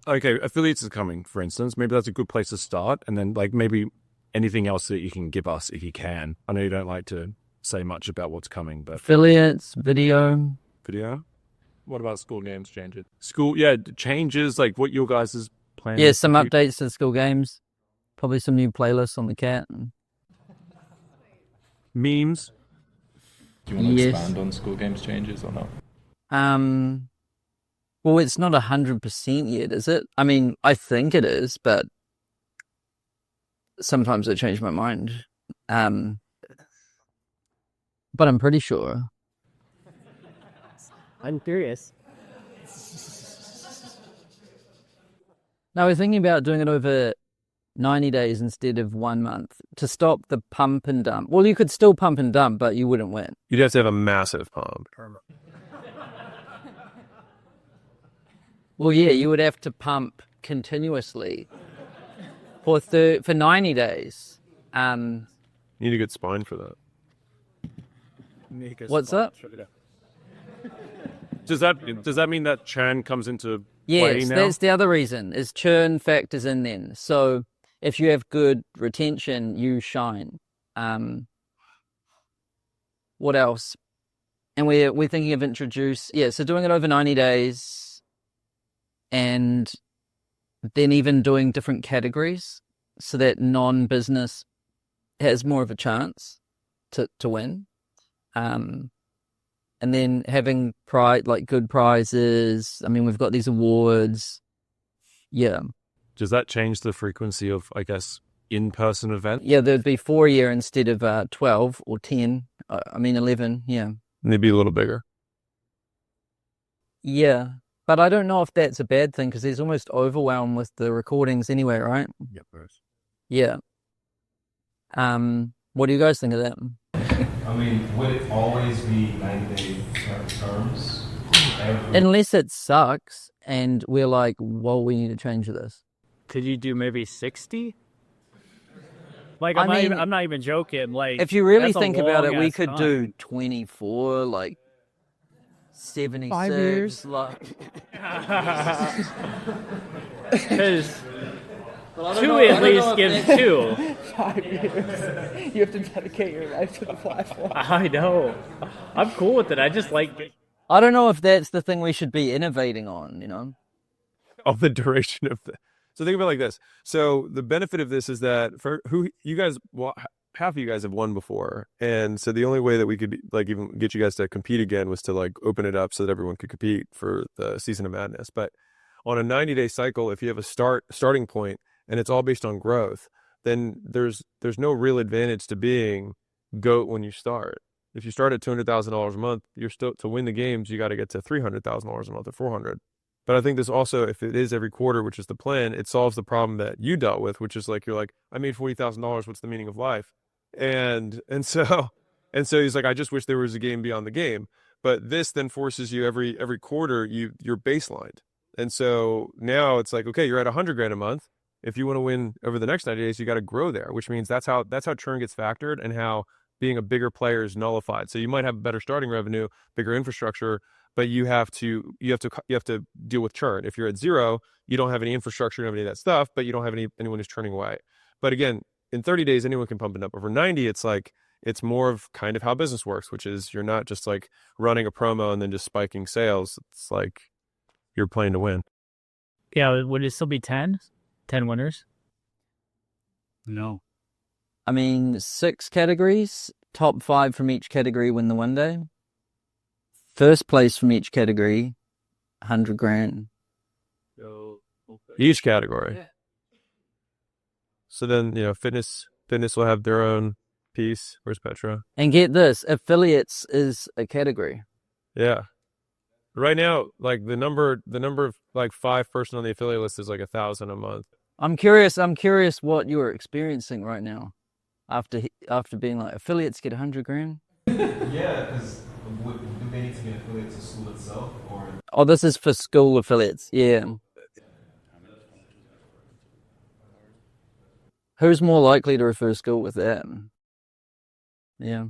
okay, affiliates are coming, for instance. Maybe that's a good place to start. And then like maybe anything else that you can give us if you can. I know you don't like to say much about what's coming, but affiliates, video. What about Skool games changes? Skool, yeah, changes, like what your guys' plan Yeah, is. some updates to the Skool games. Probably some new playlists on the cat. Memes. Do you want to expand on Skool games changes or not? Well, it's not 100% yet, is it? I mean, I think it is, but sometimes I change my mind. But I'm pretty sure. I'm curious. No, we're thinking about doing it over 90 days instead of 1 month to stop the pump and dump. Well, you could still pump and dump, but you wouldn't win. You'd have to have a massive pump. Well, yeah, you would have to pump continuously for 90 days. You need a good spine for that. What's up? Does that mean that churn comes into play Yes, now? that's the other reason, is churn factors in then. So if you have good retention, you shine. What else? And we're thinking of so doing it over 90 days and then even doing different categories so that non-business has more of a chance to win. And then having good prizes. I mean, we've got these awards. Yeah. Does that change the frequency of, I guess, in-person events? Yeah, there'd be 4 a year instead of 12 or 10. 11, yeah. And they'd be a little bigger. Yeah. But I don't know if that's a bad thing because there's almost overwhelm with the recordings anyway, right? Yeah, of course. Yeah. What do you guys think of that? I mean, would it always be 90-day terms? Unless it sucks and we're like, well, we need to change this. Could you do maybe 60? Like, I mean, I'm not even joking. Like, if you really that's a think about it, we long-ass could time. do 24, like 76. 5 years. Because 2 at least gives 2. 5 years. You have to dedicate your life to the platform. I know. I'm cool with it. I just like. I don't know if that's the thing we should be innovating on, Of the duration of the. So think about it like this. So the benefit of this is that for who you guys, half of you guys have won before, and so the only way that we could like even get you guys to compete again was to like open it up so that everyone could compete for the Season of Madness. But on a 90-day cycle, if you have a starting point and it's all based on growth, then there's no real advantage to being GOAT when you start. If you start at $200,000 a month, you're still to win the games. You got to get to $300,000 a month or $400,000. But I think this also, if it is every quarter, which is the plan, it solves the problem that you dealt with, which is like you're like, I made $40,000. What's the meaning of life? And so he's like, I just wish there was a game beyond the game. But this then forces you every quarter you're baselined. And so now it's like, okay, you're at $100,000 a month. If you want to win over the next 90 days, you got to grow there, which means that's how churn gets factored and how being a bigger player is nullified. So you might have better starting revenue, bigger infrastructure, but you have to deal with churn. If you're at 0, you don't have any infrastructure, you don't have any of that stuff, but you don't have anyone who's churning away. But again, in 30 days, anyone can pump it up. Over 90, it's like, it's more of kind of how business works, which is you're not just like running a promo and then just spiking sales. It's like you're playing to win. Yeah, would it still be 10? 10 winners? No. I mean, 6 categories, top 5 from each category win the one day. First place from each category, $100,000. Each category. Yeah. So then, fitness will have their own piece. Where's Petra? And get this, affiliates is a category. Yeah. Right now, like the number of like 5 person on the affiliate list is like 1,000 a month. I'm curious what you're experiencing right now after being like, affiliates get $100,000. Yeah, because do they need to be an affiliate to Skool itself, or? Oh, this is for Skool affiliates. Yeah. Who's more likely to refer Skool with that? Yeah.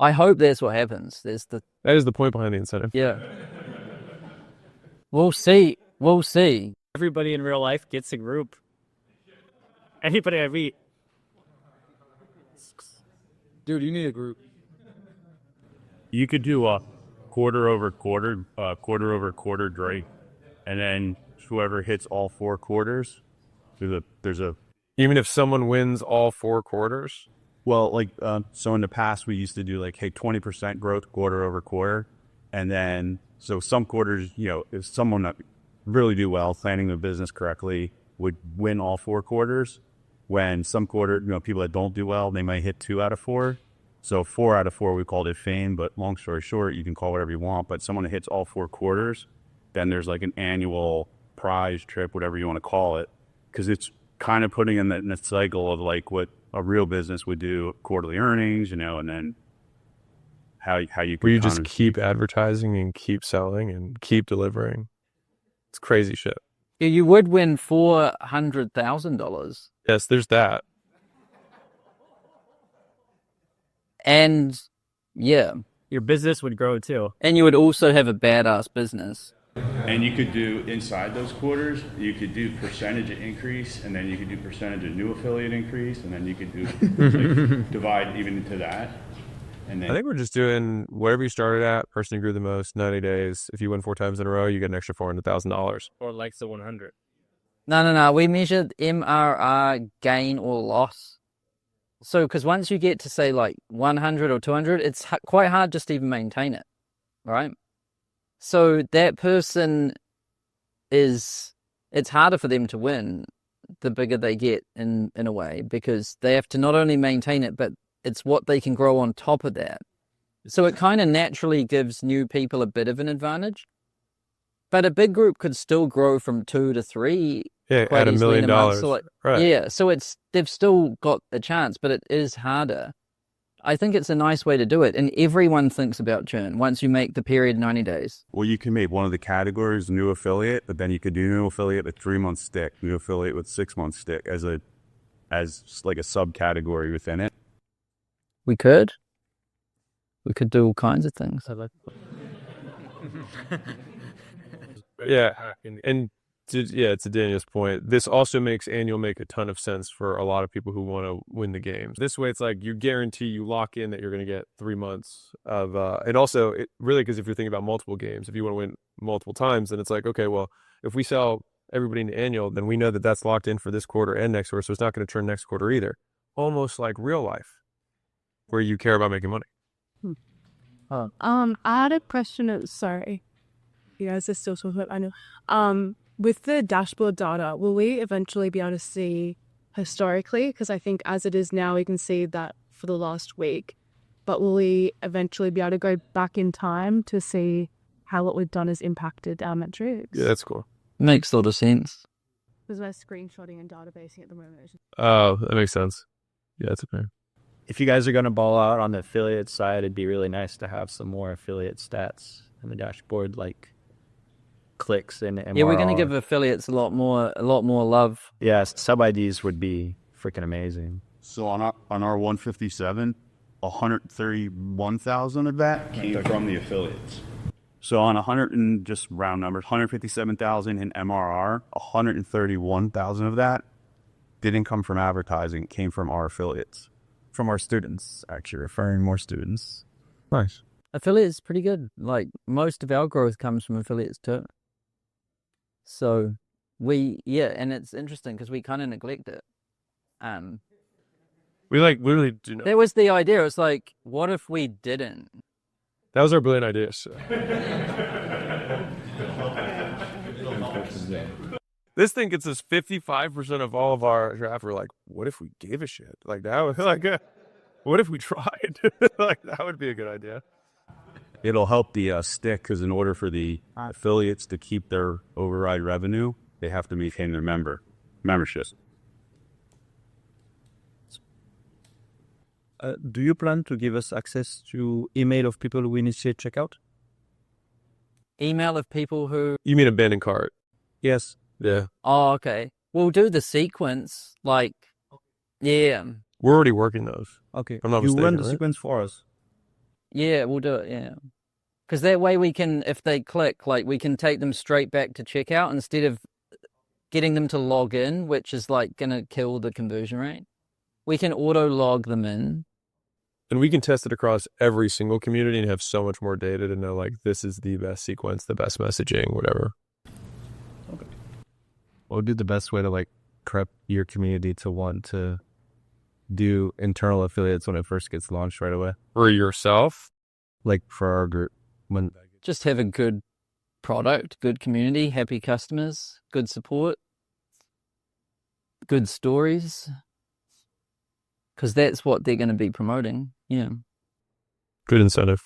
I hope that's what happens. That is the point behind the incentive. Yeah. We'll see. Everybody in real life gets a group. Anybody I meet. Dude, you need a group. You could do a quarter over quarter Drake, and then whoever hits all 4 quarters, there's a. Even if someone wins all 4 quarters? Well, like, so in the past we used to do like, hey, 20% growth quarter over quarter, and then so some quarters, if someone that really do well, planning the business correctly, would win all 4 quarters. When some quarter, people that don't do well, they might hit 2 out of 4. So 4 out of 4, we called it fame, but long story short, you can call whatever you want. But someone that hits all 4 quarters, then there's like an annual prize trip, whatever you want to call it, because it's kind of putting in the cycle of like what a real business would do, quarterly earnings, and then how you could. Where you just keep advertising and keep selling and keep delivering. It's crazy shit. Yeah, you would win $400,000. Yes, there's that. And yeah. Your business would grow too. And you would also have a badass business. And you could do inside those quarters, you could do percentage of increase, and then you could do percentage of new affiliate increase, and then you could do like, divide even into that. And then I think we're just doing whatever you started at, person who grew the most, 90 days. If you win 4 times in a row, you get an extra $400,000. Or likes the 100. No. We measured MRR gain or loss. So, because once you get to say like 100 or 200, it's quite hard just to even maintain it, right? So that person it's harder for them to win the bigger they get in a way, because they have to not only maintain it, but it's what they can grow on top of that. So it kind of naturally gives new people a bit of an advantage. But a big group could still grow from 2 to 3. Yeah, at $1 million. So right. Yeah, so they've still got a chance, but it is harder. I think it's a nice way to do it, and everyone thinks about churn once you make the period 90 days. Well, you can make one of the categories new affiliate, but then you could do new affiliate with 3-month stick, new affiliate with 6-month stick as like a subcategory within it. We could do all kinds of things. Yeah, and to Daniel's point, this also makes annual make a ton of sense for a lot of people who want to win the games. This way, it's like you guarantee, you lock in that you're going to get 3 months of, and also it really, because if you're thinking about multiple games, if you want to win multiple times, then it's like, okay, well, if we sell everybody into annual, then we know that that's locked in for this quarter and next quarter, so it's not going to turn next quarter either. Almost like real life, where you care about making money. I had a question. Sorry, you guys are still talking about. I know. With the dashboard data, will we eventually be able to see historically? Because I think as it is now, we can see that for the last week. But will we eventually be able to go back in time to see how what we've done has impacted our metrics? Yeah, that's cool. Makes a lot of sense. Because we're screenshotting and databasing at the moment. Oh, that makes sense. Yeah, that's okay. If you guys are going to ball out on the affiliate side, it'd be really nice to have some more affiliate stats in the dashboard, like clicks and MRR. Yeah, we're going to give affiliates a lot more love. Yeah, sub IDs would be freaking amazing. So on our 157, 131,000 of that came from the affiliates. So on 100 and just round numbers, 157,000 in MRR, 131,000 of that didn't come from advertising, it came from our affiliates. From our students, actually, referring more students. Nice. Affiliates pretty good. Like most of our growth comes from affiliates too. So and it's interesting because we kind of neglect it. We literally do not. That was the idea. It's like, what if we didn't? That was our brilliant idea. So. This thing gets us 55% of all of our traffic. We're like, what if we gave a shit? Like that was what if we tried? Like that would be a good idea. It'll help the stick, because in order for the affiliates to keep their override revenue, they have to maintain their membership. Do you plan to give us access to email of people who initiate checkout? Email of people who... You mean abandoned cart? Yes. Yeah. Oh, okay. We'll do the sequence, like, yeah. We're already working those. Okay. I'm not you mistaken, run the right? sequence for us. Yeah, we'll do it, yeah. Because that way we can, if they click, like, we can take them straight back to checkout instead of getting them to log in, which is like going to kill the conversion rate. We can auto log them in. And we can test it across every single community and have so much more data to know, like, this is the best sequence, the best messaging, whatever. Okay. What would be the best way to, like, prep your community to want to do internal affiliates when it first gets launched right away? For yourself? Like, for our group. Just have a good product, good community, happy customers, good support, good stories. Because that's what they're going to be promoting. Yeah. Good incentive.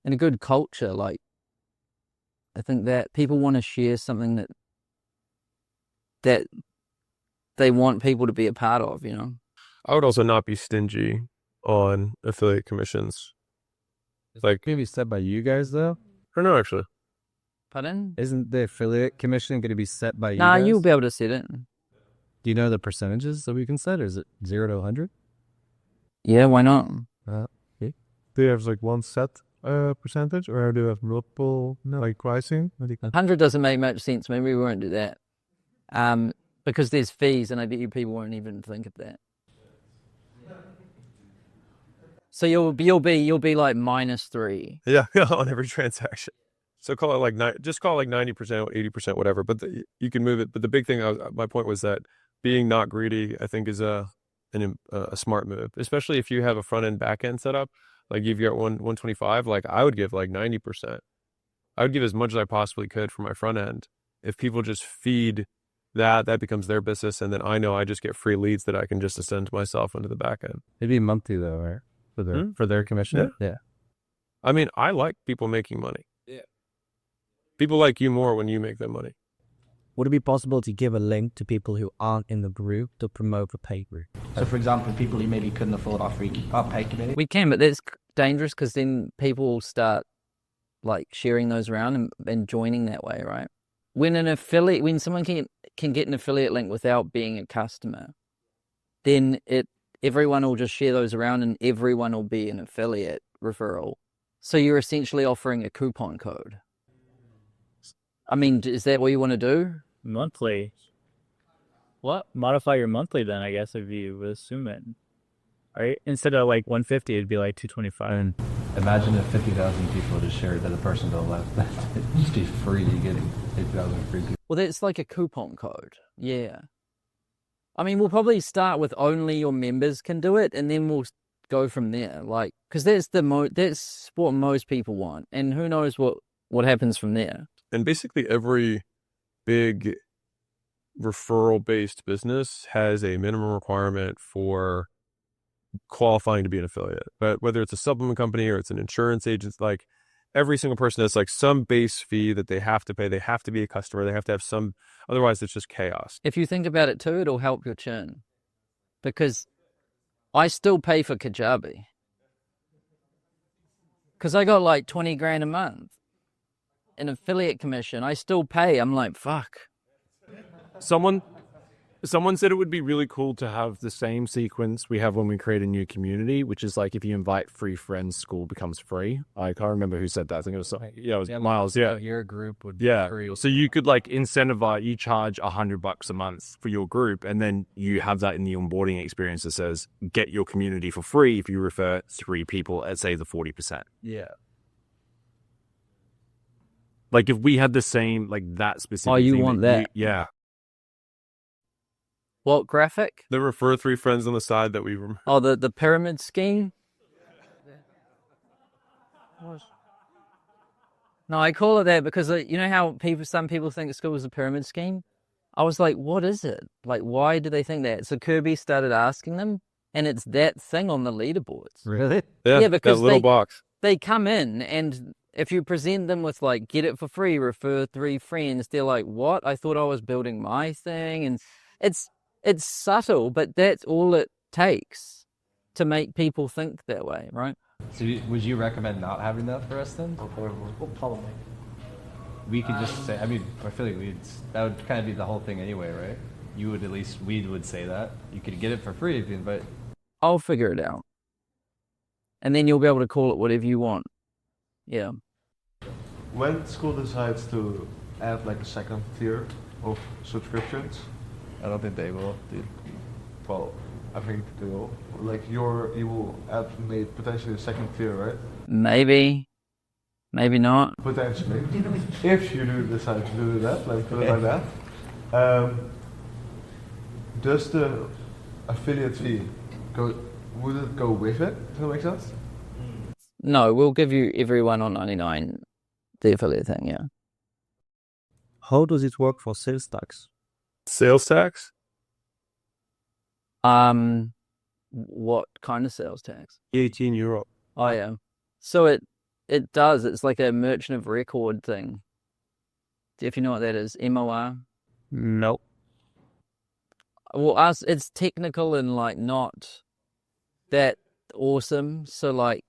And a good culture. Like, I think that people want to share something that they want people to be a part of, you know? I would also not be stingy on affiliate commissions. Like, maybe set by you guys, though? Or no, actually. Pardon? Isn't the affiliate commission going to be set by you Nah, guys? you'll be able to set it. Do you know the percentages that we can set? Or is it 0 to 100? Yeah, why not? Do you have like one set percentage, or do you have multiple like pricing? 100 doesn't make much sense. Maybe we won't do that. Because there's fees, and I bet you people won't even think of that. So you'll be like -3. Yeah, on every transaction. So call it like just call it like 90%, 80%, whatever. But you can move it. But the big thing, my point was that being not greedy, I think, is a smart move, especially if you have a front end, back end setup. Like if you're at 125, like I would give like 90%. I would give as much as I possibly could for my front end. If people just feed that becomes their business, and then I know I just get free leads that I can just ascend myself into the back end. It'd be monthly though, right? For their commission. Yeah. I mean, I like people making money. Yeah. People like you more when you make them money. Would it be possible to give a link to people who aren't in the group to promote the paid group? So, for example, people who maybe couldn't afford our paid community. We can, but that's dangerous because then people will start like sharing those around and joining that way, right? When someone can get an affiliate link without being a customer, then everyone will just share those around and everyone will be an affiliate referral. So you're essentially offering a coupon code. I mean, is that what you want to do? Monthly. What? Modify your monthly then, I guess, if you would assume it. Right? Instead of like 150, it'd be like 225. Imagine if 50,000 people just shared that a person to the left. It'd just be free getting 50,000 free people. Well, that's like a coupon code. Yeah. I mean, we'll probably start with only your members can do it, and then we'll go from there. Like, because that's what most people want, and who knows what happens from there. And basically every big referral-based business has a minimum requirement for qualifying to be an affiliate. But whether it's a supplement company or it's an insurance agent, like every single person has like some base fee that they have to pay. They have to be a customer. They have to have some, otherwise it's just chaos. If you think about it too, it'll help your churn. Because I still pay for Kajabi. Because I got like 20 grand a month. An affiliate commission, I still pay. I'm like, fuck. Someone said it would be really cool to have the same sequence we have when we create a new community, which is like if you invite 3 friends, Skool becomes free. I can't remember who said that. I think it was Miles. Yeah, your group would be free. So you could like incentivize. You charge $100 a month for your group, and then you have that in the onboarding experience that says get your community for free if you refer 3 people at say the 40%. Yeah. Like if we had the same, like that specific. Oh, you thing want that? Yeah. What graphic? The refer 3 friends on the side that we remember. Oh, the pyramid scheme? No, I call it that because you know how some people think Skool is a pyramid scheme? I was like, what is it? Like, why do they think that? So Kirby started asking them, and it's that thing on the leaderboards. Really? Yeah, because that little box. They come in, and if you present them with like, get it for free, refer 3 friends, they're like, what? I thought I was building my thing. And it's subtle, but that's all it takes to make people think that way, right? So would you recommend not having that for us then? Well, probably. We could just say, I mean, I feel like that would kind of be the whole thing anyway, right? We would say that. You could get it for free if you invite. I'll figure it out. And then you'll be able to call it whatever you want. Yeah. When Skool decides to add like a second tier, of subscriptions? I don't think they will, dude. Well, I think they will. Like you will add maybe potentially a second tier, right? Maybe not. Potentially, if you do decide to do that, like put it like that. Does the affiliate fee go? Would it go with it? Does that make sense? No, we'll give you everyone on 99 the affiliate thing, yeah. How does it work for sales tax? Sales tax? What kind of sales tax? 18 euro. Oh yeah. So it does. It's like a merchant of record thing. If you know what that is, MOR. Nope. Well, it's technical and like not that awesome. So like,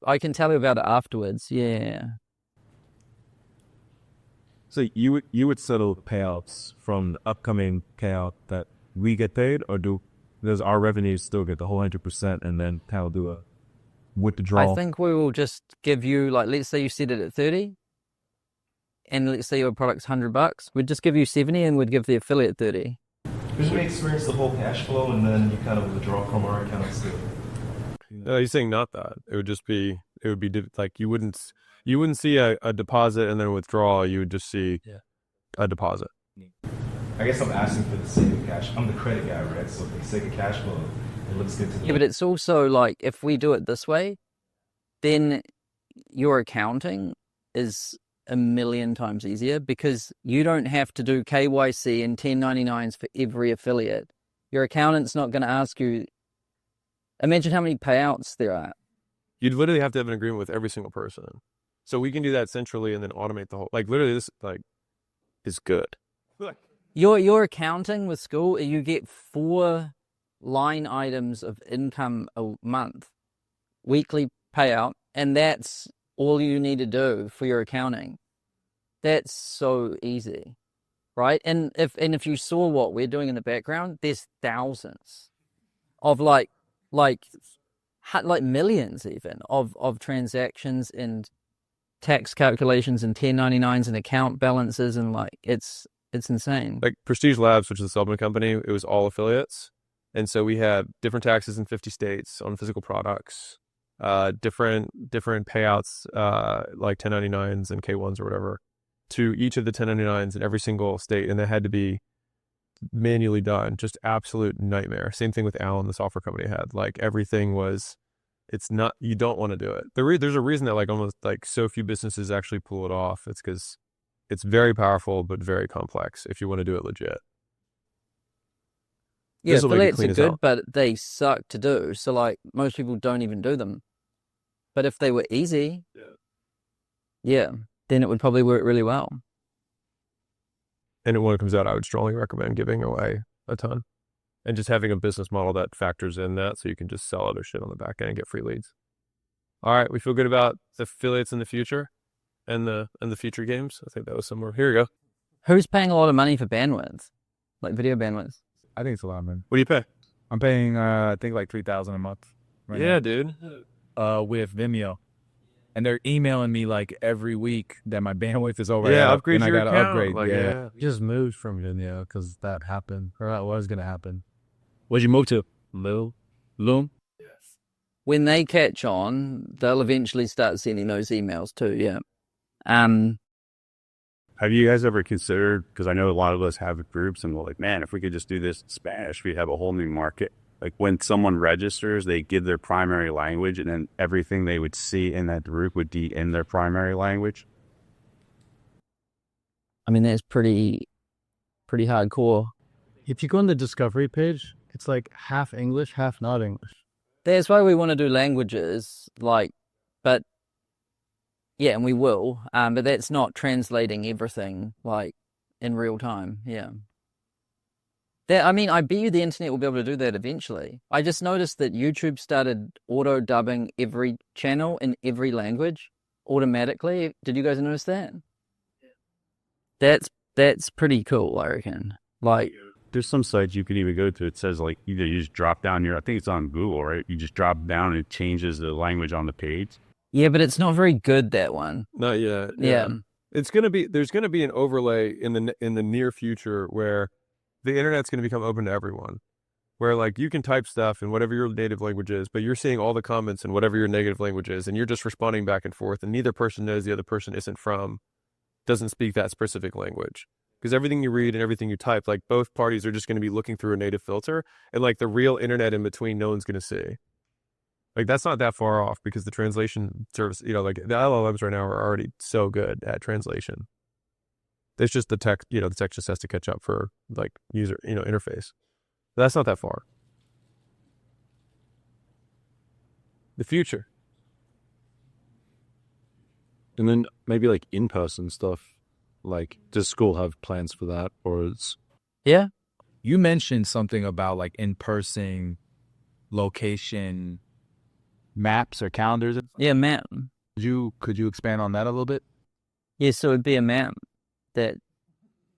I can tell you about it afterwards. Yeah. So you would settle payouts from the upcoming payout that we get paid, or does our revenue still get the whole 100% and then Tal do a withdrawal? I think we will just give you, like, let's say you set it at 30, and let's say your product's $100. We'd just give you 70, and we'd give the affiliate 30. Because we experience the whole cash flow, and then you kind of withdraw from our accounts too. No, he's saying not that. It would be like you wouldn't see a deposit and then withdrawal. You would just see a deposit. I guess I'm asking for the sake of cash. I'm the credit guy, right? So for the sake of cash flow, it looks good to me. Yeah, but it's also like, if we do it this way, then your accounting is a million times easier, because you don't have to do KYC and 1099s for every affiliate. Your accountant's not going to ask you. Imagine how many payouts there are. You'd literally have to have an agreement with every single person. So we can do that centrally and then automate the whole. Like literally, this like is good. Your accounting with Skool, you get 4 line items of income a month, weekly payout, and that's all you need to do for your accounting. That's so easy, right? And if you saw what we're doing in the background, there's thousands of like millions even of transactions and tax calculations and 1099s and account balances, and like it's insane. Like Prestige Labs, which is the supplement company, it was all affiliates. And so we had different taxes in 50 states on physical products, different payouts, like 1099s and K1s or whatever, to each of the 1099s in every single state. And that had to be manually done. Just absolute nightmare. Same thing with Alan, the software company had. Like everything was, it's not, you don't want to do it. There's a reason that like almost like so few businesses actually pull it off. It's because it's very powerful, but very complex if you want to do it legit. Yeah, affiliates are good, but they suck to do. So like most people don't even do them. But if they were easy, yeah, then it would probably work really well. And when it comes out, I would strongly recommend giving away a ton and just having a business model that factors in that, so you can just sell other shit on the back end and get free leads. All right, we feel good about the affiliates in the future and the future games. I think that was somewhere. Here we go. Who's paying a lot of money for bandwidth, like video bandwidth? I think it's a lot, man. What do you pay? I'm paying, I think like $3,000 a month. Right now. Dude. With Vimeo, and they're emailing me like every week that my bandwidth is over. Yeah, upgrade your account. Upgrade. Like, yeah. Just moved from Vimeo because that happened, or that was going to happen. Where'd you move to? Loom? When they catch on, they'll eventually start sending those emails too. Yeah. Have you guys ever considered, because I know a lot of us have groups and we're like, man, if we could just do this in Spanish, we'd have a whole new market. Like when someone registers, they give their primary language, and then everything they would see in that group would be in their primary language. I mean, that's pretty hardcore. If you go on the discovery page, it's like half English, half not English. That's why we want to do languages, like, but yeah, and we will, but that's not translating everything like in real time. Yeah. I mean, I bet you the internet will be able to do that eventually. I just noticed that YouTube started auto-dubbing every channel in every language automatically. Did you guys notice that? That's pretty cool, I reckon. Like, there's some sites you could even go to. It says like either you just drop down I think it's on Google, right? You just drop down and it changes the language on the page. Yeah, but it's not very good, that one. Not yet. Yeah. there's going to be an overlay in the near future where the internet's going to become open to everyone, where like you can type stuff in whatever your native language is, but you're seeing all the comments in whatever your native language is, and you're just responding back and forth, and neither person knows the other person doesn't speak that specific language. Because everything you read and everything you type, like both parties are just going to be looking through a native filter, and like the real internet in between, no one's going to see. Like that's not that far off because the translation service, like the LLMs right now are already so good at translation. It's just the text, the text just has to catch up for like user, interface. But that's not that far. The future. And then maybe like in-person stuff. Like, does Skool have plans for that, or is? Yeah. You mentioned something about like in-person location maps or calendars. Yeah, map. Could you expand on that a little bit? Yeah, so it'd be a map that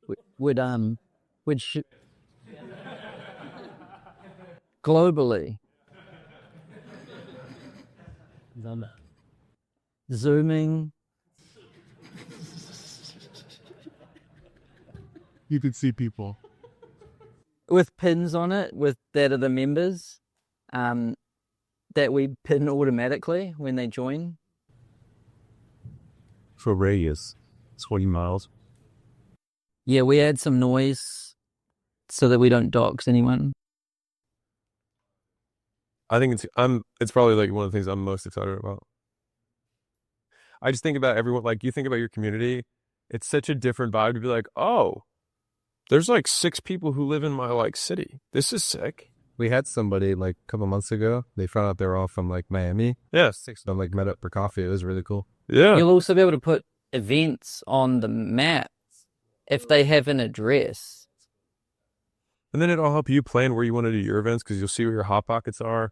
would globally zooming. You could see people with pins on it, with that of the members, that we pin automatically when they join. For radius, 20 miles. Yeah, we add some noise so that we don't dox anyone. I think it's probably like one of the things I'm most excited about. I just think about everyone, like you think about your community, it's such a different vibe to be like, oh, there's like 6 people who live in my like city. This is sick. We had somebody like a couple months ago. They found out they were all from like Miami. Yeah. 6 of them like met up for coffee. It was really cool. Yeah. You'll also be able to put events on the map if they have an address. And then it'll help you plan where you want to do your events because you'll see where your hot pockets are.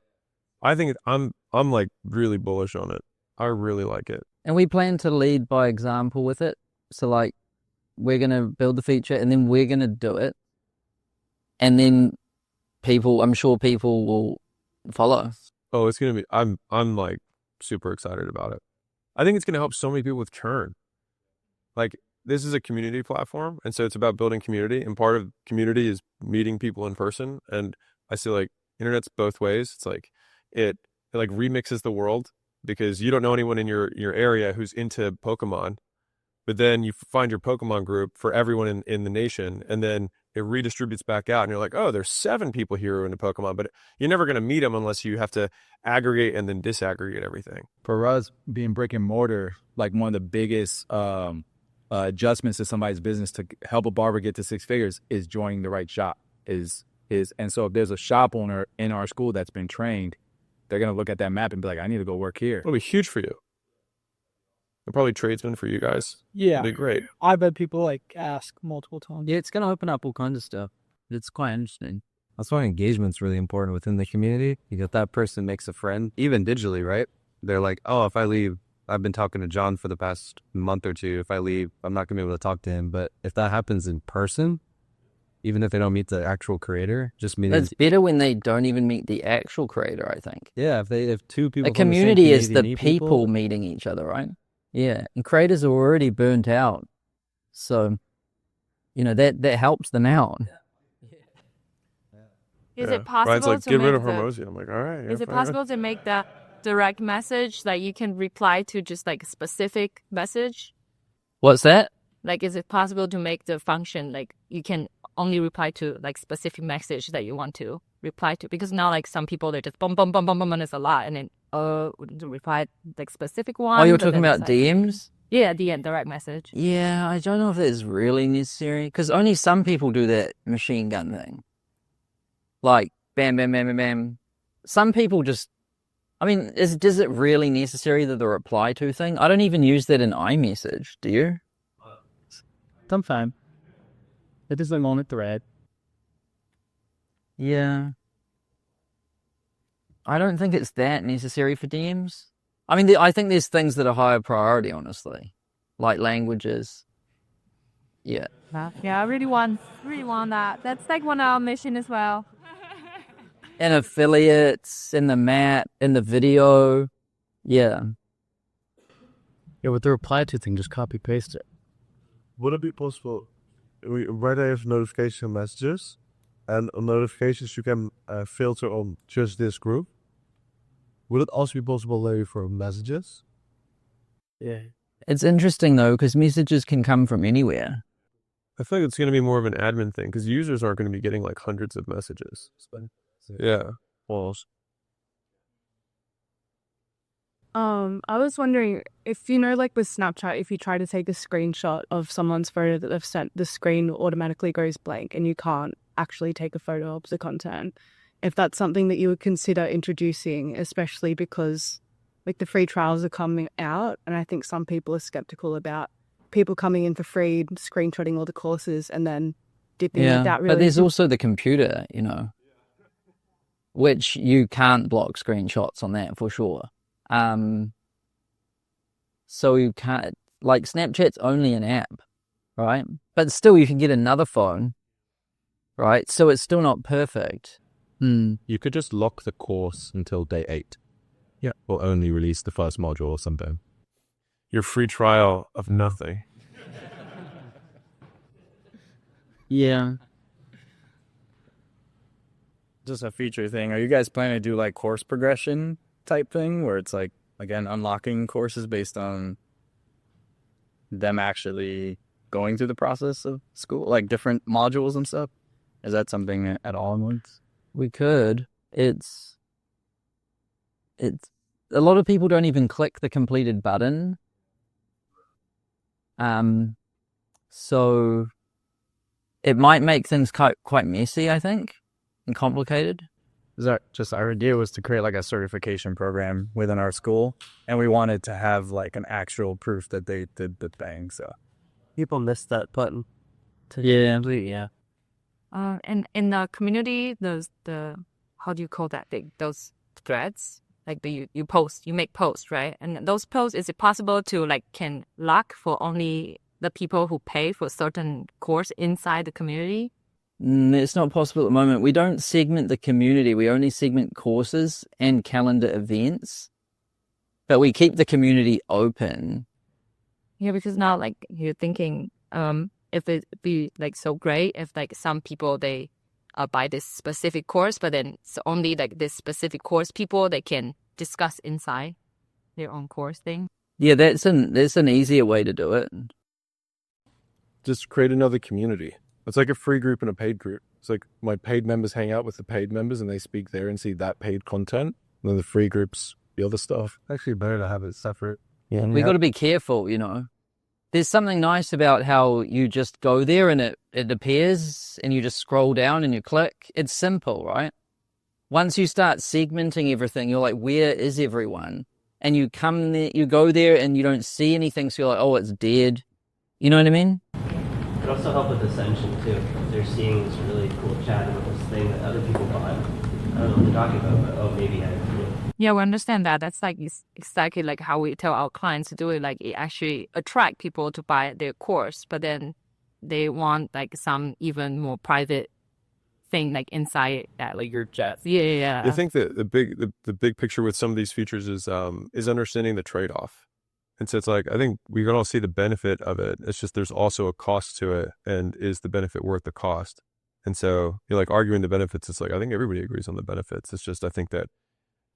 I think I'm like really bullish on it. I really like it. And we plan to lead by example with it. So like we're going to build the feature and then we're going to do it. And then I'm sure people will follow. Oh, it's going to be, I'm like super excited about it. I think it's going to help so many people with churn. Like this is a community platform. And so it's about building community, and part of community is meeting people in person. And I see like internet's both ways. It's like, it like remixes the world because you don't know anyone in your area who's into Pokemon, but then you find your Pokemon group for everyone in the nation, and then it redistributes back out, and you're like, oh, there's 7 people here who are into Pokemon, but you're never going to meet them unless you have to aggregate and then disaggregate everything. For us, being brick and mortar, like one of the biggest adjustments to somebody's business to help a barber get to 6 figures is joining the right shop. And so if there's a shop owner in our school that's been trained, they're going to look at that map and be like, I need to go work here. It'll be huge for you. And probably tradesmen for you guys. Yeah. It'll be great. I bet people like ask multiple times. Yeah, it's going to open up all kinds of stuff. It's quite interesting. That's why engagement's really important within the community. That person makes a friend, even digitally, right? They're like, oh, if I leave, I've been talking to John for the past month or 2. If I leave, I'm not going to be able to talk to him. But if that happens in person, even if they don't meet the actual creator, just meeting. It's better when they don't even meet the actual creator, I think. Yeah, if 2 people. A community is the people meeting each other, right? Yeah, and creators are already burnt out, so that helps them out. Is it possible Ryan's like, to get rid make of hormozi? I'm like, all right. Is it possible to make the direct message like you can reply to just like a specific message? What's that? Like, is it possible to make the function like you can only reply to like specific message that you want to reply to? Because now like some people they're just boom boom boom boom boom and it's a lot, and then reply like specific one. Oh, you're talking about DMs? Yeah, DM, direct message. Yeah, I don't know if that's really necessary because only some people do that machine gun thing. Like bam bam bam bam bam. Some people just. I mean, is it really necessary that the reply to thing? I don't even use that in iMessage. Do you? Sometimes. It is like on a thread. Yeah. I don't think it's that necessary for DMs. I mean, I think there's things that are higher priority, honestly. Like languages. Yeah. Yeah, I really want that. That's like one of our mission as well. And affiliates, in the mat, in the video. Yeah. Yeah, with the reply to thing, just copy paste it. would it be possible? Right, I have notification messages, and on notifications you can filter on just this group. Would it also be possible, Larry, for messages? Yeah. It's interesting though, because messages can come from anywhere. I feel like it's going to be more of an admin thing because users aren't going to be getting like hundreds of messages. Yeah. Walls. I was wondering if, you know, like with Snapchat, if you try to take a screenshot of someone's photo that they've sent, the screen automatically goes blank and you can't actually take a photo of the content. If that's something that you would consider introducing, especially because like the free trials are coming out, and I think some people are skeptical about people coming in for free, screenshotting all the courses and then dipping with that really. But there's also the computer, you know, which you can't block screenshots on that for sure. So you can't, like Snapchat's only an app, right? But still you can get another phone, right? So it's still not perfect. You could just lock the course until day 8. Yeah. Or only release the first module or something. Your free trial of nothing. Yeah. Just a feature thing. Are you guys planning to do like course progression type thing where it's like, again, unlocking courses based on them actually going through the process of school, like different modules and stuff? Is that something at all in once? We could. It's a lot of people don't even click the completed button. So it might make things quite messy, I think, and complicated. Just our idea was to create like a certification program within our school, and we wanted to have like an actual proof that they did the thing. So people miss that button. Yeah. And in the community, how do you call that? Those threads, like you make posts, right? And those posts, is it possible to like can lock for only the people who pay for certain course inside the community? It's not possible at the moment. We don't segment the community. We only segment courses and calendar events, but we keep the community open. Yeah, because now like you're thinking, if it be like so great if like some people they buy this specific course, but then it's only like this specific course people they can discuss inside their own course thing. Yeah, that's an easier way to do it. Just create another community. It's like a free group and a paid group. It's like my paid members hang out with the paid members and they speak there and see that paid content. And then the free groups, the other stuff. Actually better to have it separate. Yeah, we got to be careful, you know. There's something nice about how you just go there and it appears and you just scroll down and you click. It's simple, right? Once you start segmenting everything, you're like, where is everyone? And you come there, you go there and you don't see anything. So you're like, oh, it's dead. You know what I mean? It could also help with Ascension too. If they're seeing this really cool chat with this thing that other people bought. I don't know what they're talking about, but oh, maybe I Yeah, we understand that. That's like exactly like how we tell our clients to do it. Like it actually attract people to buy their course, but then they want like some even more private thing like inside that, like your chats. Yeah. I think that the big picture with some of these features is understanding the trade-off. And so it's like, I think we can all see the benefit of it. It's just there's also a cost to it, and is the benefit worth the cost? And so you're like arguing the benefits. It's like, I think everybody agrees on the benefits. It's just, I think that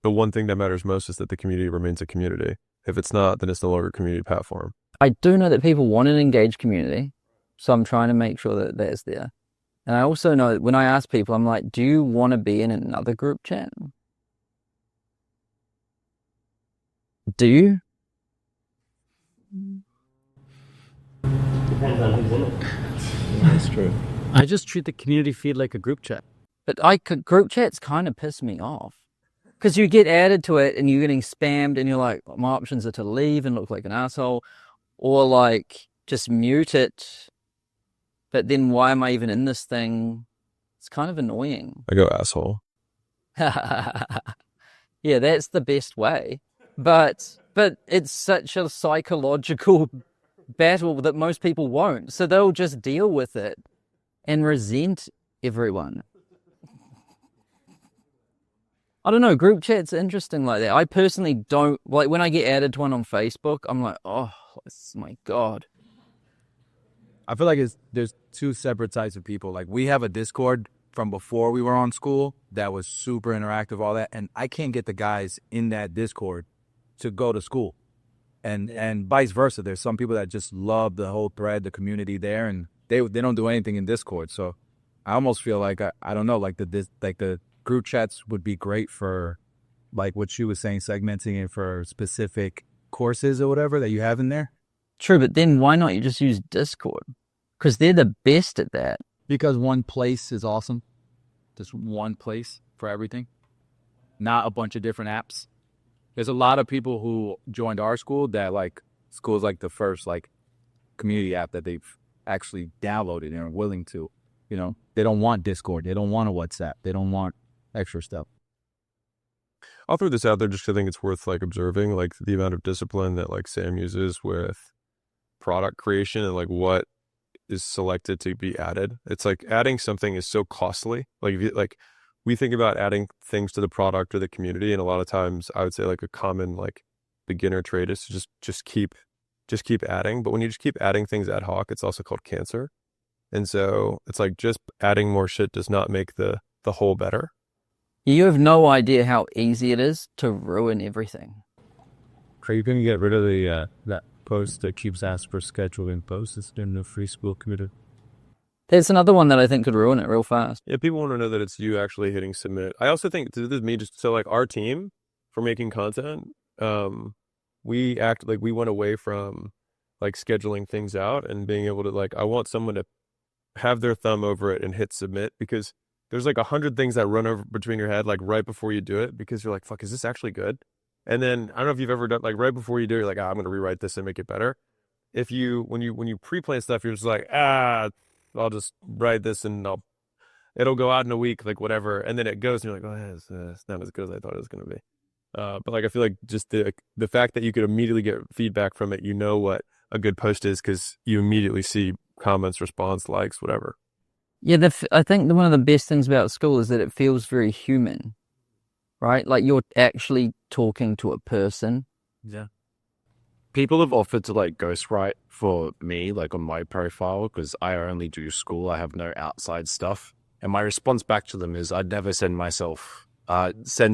the one thing that matters most is that the community remains a community. If it's not, then it's no longer a community platform. I do know that people want an engaged community, so I'm trying to make sure that that's there. And I also know that when I ask people, I'm like, do you want to be in another group chat? Do you? Depends on who's in it. That's true. I just treat the community feed like a group chat. But group chats kind of piss me off. Because you get added to it and you're getting spammed and you're like, my options are to leave and look like an asshole, or like just mute it. But then why am I even in this thing? It's kind of annoying. I go asshole. Yeah, that's the best way. But it's such a psychological battle that most people won't. So they'll just deal with it and resent everyone. I don't know, group chat's interesting like that. I personally don't, like when I get added to one on Facebook, I'm like, oh my God. I feel like there's two separate types of people. Like we have a Discord from before we were on Skool that was super interactive, all that, and I can't get the guys in that Discord to go to Skool, and vice versa. There's some people that just love the whole thread, the community there, and they don't do anything in Discord. So I almost feel like I don't know, like the group chats would be great for like what she was saying, segmenting it for specific courses or whatever that you have in there. True, but then why not you just use Discord? Because they're the best at that. Because one place is awesome. Just one place for everything. Not a bunch of different apps. There's a lot of people who joined our school that like Skool's like the first like community app that they've actually downloaded and are willing to. You know, they don't want Discord. They don't want a WhatsApp. They don't want extra stuff. I'll throw this out there just 'cause I think it's worth like observing, like the amount of discipline that like Sam uses with product creation and like what is selected to be added. It's like adding something is so costly. Like if you, like we think about adding things to the product or the community, and a lot of times I would say like a common like beginner trait is to just keep adding. But when you just keep adding things ad hoc, it's also called cancer. And so it's like just adding more shit does not make the whole better. You have no idea how easy it is to ruin everything. Craig, you can get rid of the that post that keeps asking for scheduling posts. It's in the free Skool community. There's another one that I think could ruin it real fast. Yeah, people want to know that it's you actually hitting submit. I also think this is me just so like our team for making content, we act like we went away from like scheduling things out and being able to like I want someone to have their thumb over it and hit submit, because there's like 100 things that run over between your head like right before you do it, because you're like, fuck, is this actually good? And then I don't know if you've ever done like right before you do it, you're like, I'm going to rewrite this and make it better. If you when you pre-plan stuff, you're just like, I'll just write this and it'll go out in a week, like whatever. And then it goes and you're like, oh, it's not as good as I thought it was going to be. But like I feel like just the fact that you could immediately get feedback from it, you know what a good post is because you immediately see comments, response, likes, whatever. Yeah, I think one of the best things about Skool is that it feels very human, right? Like you're actually talking to a person. Yeah. People have offered to like ghostwrite for me, like on my profile, because I only do Skool. I have no outside stuff. And my response back to them is I'd never send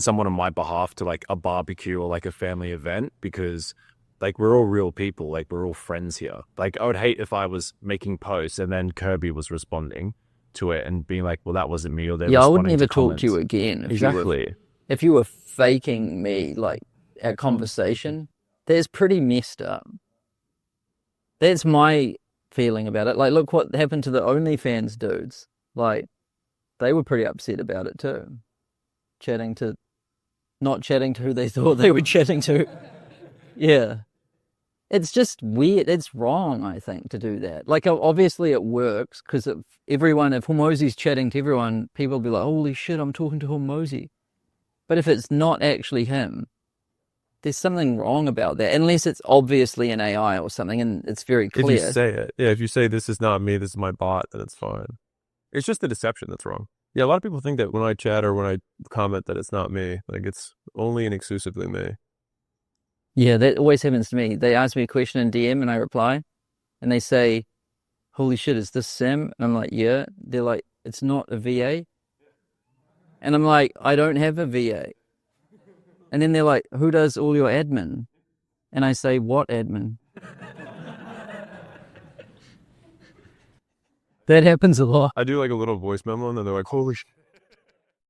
someone on my behalf to like a barbecue or like a family event, because like we're all real people. Like we're all friends here. Like I would hate if I was making posts and then Kirby was responding to it and being like, well, that wasn't me, or they're I would responding never to talk comments. to you again. Exactly. If you were faking me, like a conversation, that's pretty messed up. That's my feeling about it. Like, look what happened to the OnlyFans dudes. Like, they were pretty upset about it too. Not chatting to who they thought they were chatting to. Yeah. It's just weird. It's wrong, I think, to do that. Like, obviously it works, because if hormozi's chatting to everyone, people will be like, holy shit, I'm talking to hormozi. But if it's not actually him, there's something wrong about that, unless it's obviously an AI or something and it's very clear. If you say it. Yeah, if you say this is not me, this is my bot, then it's fine. It's just the deception that's wrong. Yeah, a lot of people think that when I chat or when I comment that it's not me. Like it's only and exclusively me. Yeah, that always happens to me. They ask me a question in DM and I reply, and they say, holy shit, is this Sam? And I'm like, yeah. They're like, it's not a VA. And I'm like, I don't have a VA. And then they're like, who does all your admin? And I say, what admin? That happens a lot. I do like a little voice memo and then they're like, holy shit.